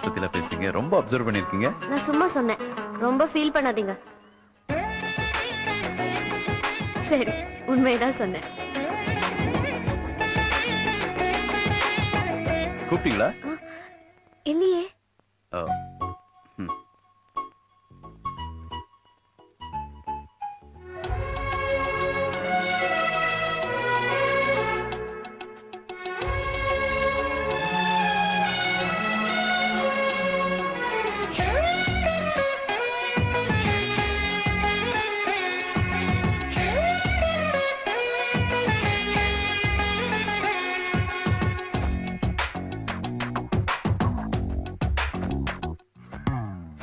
Feelings பத்தில பேசுறீங்க. ரொம்ப observe பண்ணிருக்கீங்க. நான் சும்மா சொன்னேன். ரொம்ப ஃபீல் பண்ணாதீங்க. சரி, உண்மையதான் சொன்னேன். கூப்பிட்டீங்களா? இல்லையே.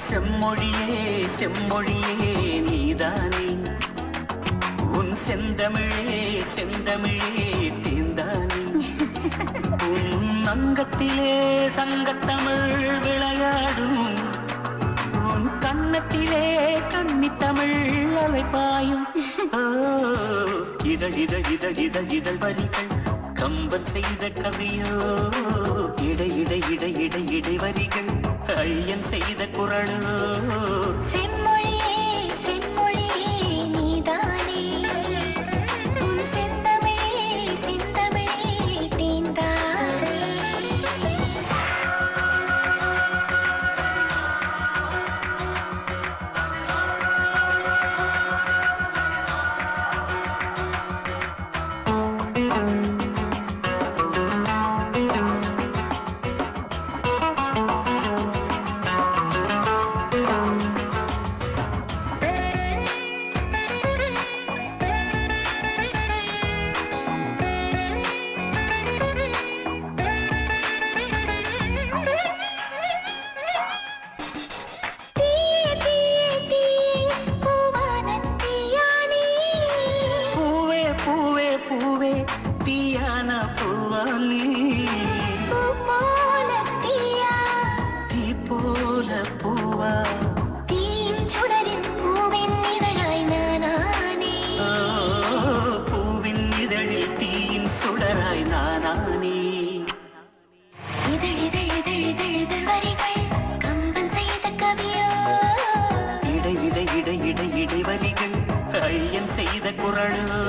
செம்மொழியே செம்மொழியே நீதானே, உன் செந்தமிழே செந்தமிழே தேர்ந்தானே, உன் அங்கத்திலே சங்கத்தமிழ் விளையாடும், உன் கன்னத்திலே கன்னித்தமிழ் அலைப்பாயும். இதழ் இதழ் இதழ் இதழ் இதழ் வரிகள் கம்பன் செய்த கவியோ, இடை இடை இடை இடை இடை வரிகள் ஐயன் செய்த குரலோ. செம்மொழியே செம்மொழியே நீதானே, உன் செந்தமிழே செந்தமிழே தேர்ந்தானே. தீயான பூவானி தீ போல பூவா, தீயின் சுடரின் பூவின் இதழாய் நானானே, பூவின் இதழில் தீயின் சுடராய் நானானே. இதழ் இதழ் இதழ் இதழ் இதழ் வரிகள் கம்பன் செய்த கவியோ, இடை இடை இடை இடை இடை வரிகள் ஐயன் செய்த குரலோ.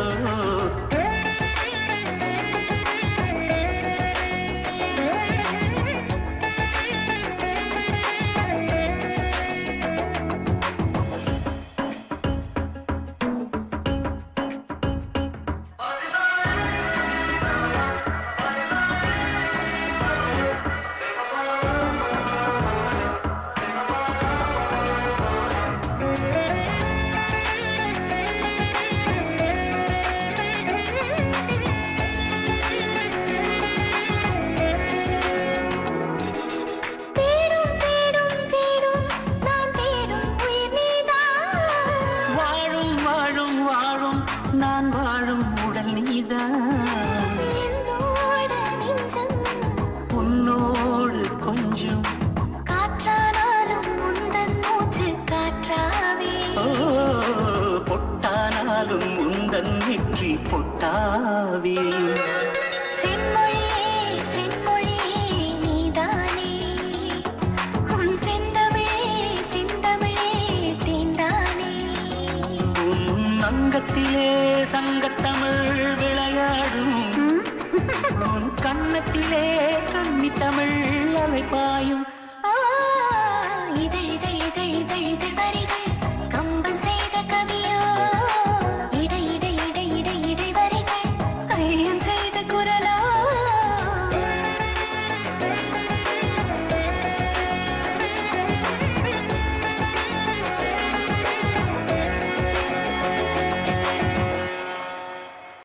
நான் வாழும் உடல் நீதான், உன்னோடு கொஞ்சம் காற்றானாலும் உந்தன் மூச்சு காற்றாவே, பொட்டானாலும் உந்தன் நெற்றி பொட்டாவே. செம்மொழியே செம்மொழியே நீதானே, உன் செந்தமிழே செந்தமிழே தேர்ந்தானே, உன் அங்கத்திலே சங்கத்தமிழ் விளையாடும், உன் கன்னத்திலே கன்னித்தமிழ் அலைப்பாயும்.